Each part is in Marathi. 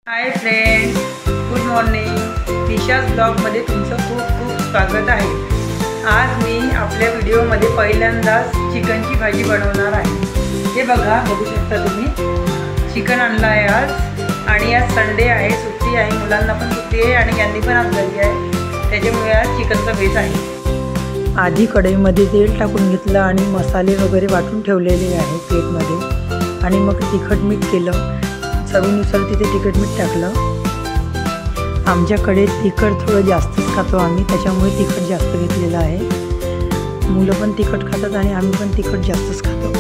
हाय फ्रेंड्स, गुड मॉर्निंग. निशाज ब्लॉगमध्ये तुमचं खूप खूप स्वागत आहे. आज मी आपल्या व्हिडिओमध्ये पहिल्यांदाच चिकनची भाजी बनवणार आहे. हे बघू शकता तुम्ही. चिकन आणलं आहे आज आणि आज संडे आहे, सुट्टी आहे, मुलांना पण सुट्टी आहे आणि यांनी पण आज घरी आहे, त्याच्यामुळे आज चिकनचा बेस आहे. आधी कढईमध्ये तेल टाकून घेतलं आणि मसाले वगैरे वाटून ठेवलेले आहे प्लेटमध्ये आणि मग तिखट मीठ केलं. चवीनुसार तिथे तिखट मीठ टाकलं. आमच्याकडे तिखट थोडं जास्तच खातो आम्ही, त्याच्यामुळे तिखट जास्त घेतलेलं आहे. मुलं पण तिखट खातात आणि आम्ही पण तिखट जास्तच खातो.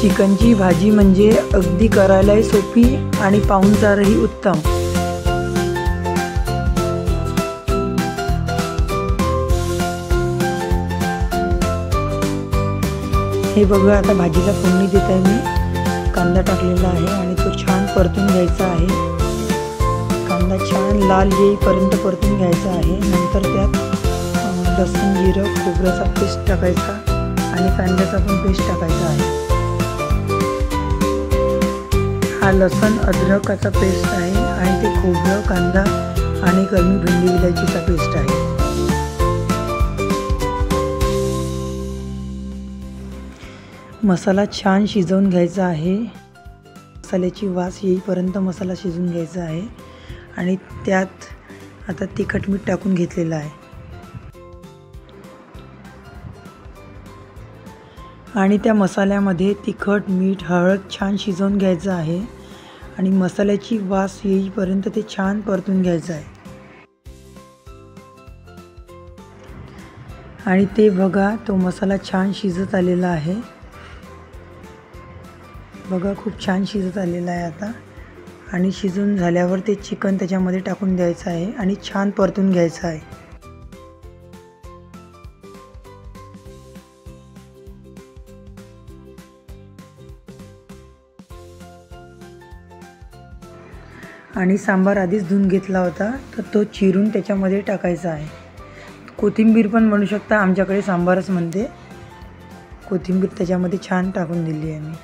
चिकनची भाजी म्हणजे अगदी करायलाही सोपी आणि पाहुणचारही उत्तम. हे बघा, आता भाजीला फोडणी देत आहे मी. कांदा टाकलेला आहे आणि तो छान परतून घ्यायचा आहे. कांदा छान लाल येईपर्यंत परतून घ्यायचा आहे. नंतर त्यात लसूण, जिरं, खोबऱ्याचा पेस्ट टाकायचा आणि कांद्याचा पण पेस्ट टाकायचा आहे. हा लसूण अद्रकाचा पेस्ट आहे आणि ते खोबरं, कांदा आणि गरमी भेंडी इलायचीचा पेस्ट आहे. मसाला छान शिजवून घ्यायचा आहे. मसाल्याची वास येईपर्यंत मसाला शिजवून घ्यायचा आहे आणि त्यात आता तिखट मीठ टाकून घेतलेलं आहे. आणि त्या मसाल्यामध्ये तिखट, मीठ, हळद छान शिजवून घ्यायचं आहे आणि मसाल्याची वास येईपर्यंत ते छान परतून घ्यायचं आहे. आणि ते बघा, तो मसाला छान शिजत आलेला आहे. बघा, खूप छान शिजत आलेला आहे आता. आणि शिजून झाल्यावर ते चिकन त्याच्यामध्ये टाकून द्यायचं आहे आणि छान परतून घ्यायचं आहे. आणि सांबार आधीच धुवून घेतला होता, तर तो चिरून त्याच्यामध्ये टाकायचा आहे. कोथिंबीर पण म्हणू शकता, आमच्याकडे सांबारच म्हणते. कोथिंबीर त्याच्यामध्ये छान टाकून दिली आहे मी.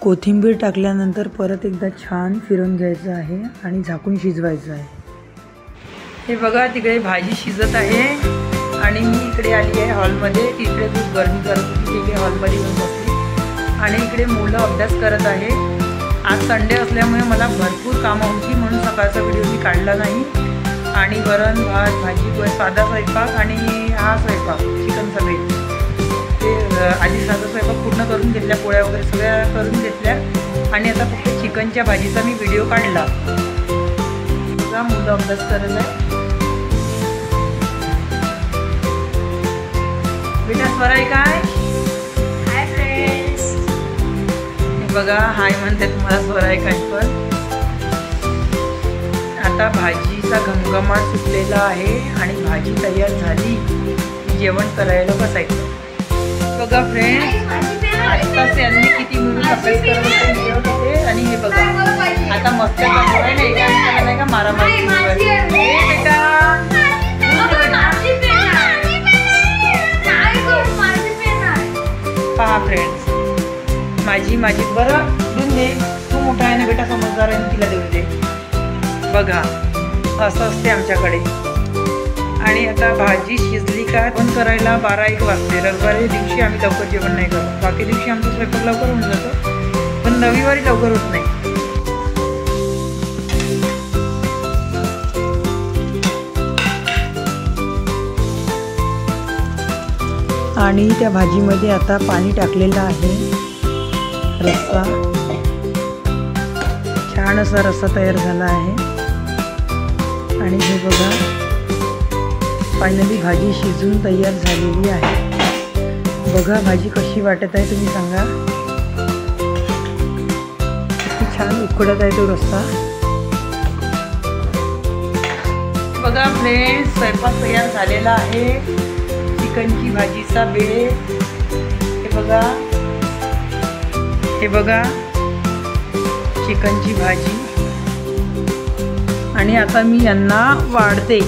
कोथिंबीर टाकल्यानंतर परत एकदा छान फिरवून घ्यायचं आहे आणि झाकून शिजवायचं आहे. हे बघा, तिकडे भाजी शिजत आहे आणि मी इकडे आली आहे हॉलमध्ये. तिकडे खूप गरमी करत होती, तिकडे हॉलमध्ये येऊन बसली आणि इकडे मुलं अभ्यास करत आहे. आज संडे असल्यामुळे मला भरपूर कामं होती, म्हणून सकाळचा व्हिडिओ मी काढला नाही. आणि वरण भात, भाजी, साधा स्वयंपाक आणि हा स्वयंपाक चिकनचा बेस, आधी साधा स्वयंपाक पूर्ण करून घेतल्या, पोळ्या वगैरे सगळ्या करून घेतल्या आणि आता फक्त चिकनच्या भाजीचा मी व्हिडिओ काढला. बघा, मुलं अभ्यास करत आहे. बेटा स्वर आहे काय? Hi friends. हे बघा, हाय म्हणते तुम्हाला स्वर आहे काय. पण आता भाजीचा घमघमाट सुटलेला आहे आणि भाजी तयार झाली की जेवण करायला बसायचं. बघा फ्रेंड्स, आत्ताच यांनी किती मुलं अभ्यास करत होते आणि हे बघा आता मस्त नाही का मारामारी. पहा फ्रेंड्स, माझी बरं देऊन दे, तू मोठा आहे ना बेटा, समजदार आहे, तिला देऊन दे. बघा, असं असते आमच्याकडे. आणि आता भाजी शिजली का पण करायला 12-1 वाजते. रविवारी दिवशी आम्ही लवकर जेवण नाही करत, बाकी दिवशी आमचा स्वयंपाक लवकर होऊन जातो, पण रविवारी लवकर होत नाही. आणि त्या भाजीमध्ये आता पाणी टाकलेलं आहे. रस्सा, छान असा रस्सा तयार झाला आहे. आणि हे बघा, फायनली भाजी शिजून तयार झालेली आहे. बघा भाजी कशी वाटत आहे तुम्ही सांगा. किती छान उकडत आहे तो रस्सा. बघा फ्रेंड्स, स्वयंपाक तयार झालेला आहे. चिकनची भाजीचा बेस हे बघा, हे बघा चिकनची भाजी आणि आता मी यांना वाढते.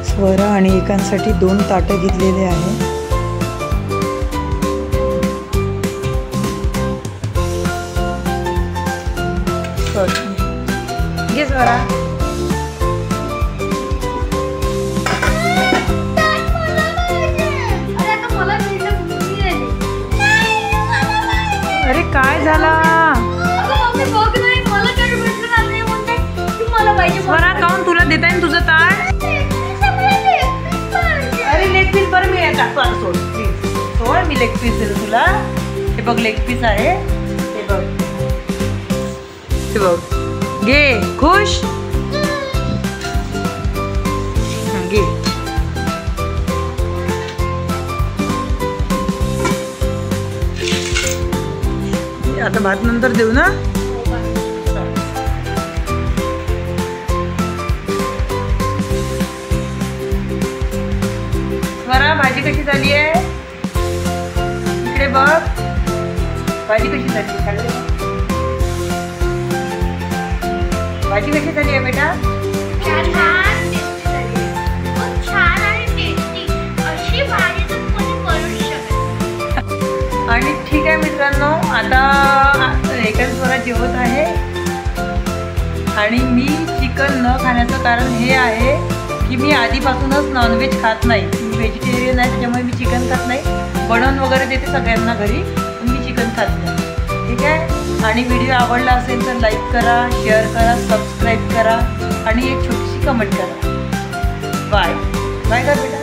स्वरा आणि एकांसाठी 2 ताटं घेतलेले आहे. घे स्वरा. अरे काय झाला स्वरा? काऊन तुला देता येईल तुझं ताट? अरे लेग पीस बरं मी टाकतो. सोड प्लीज सोड. मी लेग पीस दिलं तुला. हे बघ लेग पीस आहे. हे बघ हे बघ. घे. खुश? घे. आता भात नंतर देऊ ना. स्वरा भाजी कशी झाली आहे? इकडे बघ. भाजी कशी झाली? भाजी कशी झाली आहे बेटा? आणि ठीक आहे मित्रांनो, आता एकाच स्वरा जेवत आहे आणि मी चिकन न खाण्याचं कारण हे आहे की मी आधीपासूनच नॉनव्हेज खात नाही. मी व्हेजिटेरियन आहे, त्याच्यामुळे मी चिकन खात नाही. बनवून वगैरे देते सगळ्यांना घरी, पण मी चिकन खात नाही. ठीक आहे. आणि व्हिडिओ आवडला असेल तर लाईक करा, शेअर करा, सबस्क्राईब करा आणि एक छोटीशी कमेंट करा. बाय बाय का बेटा.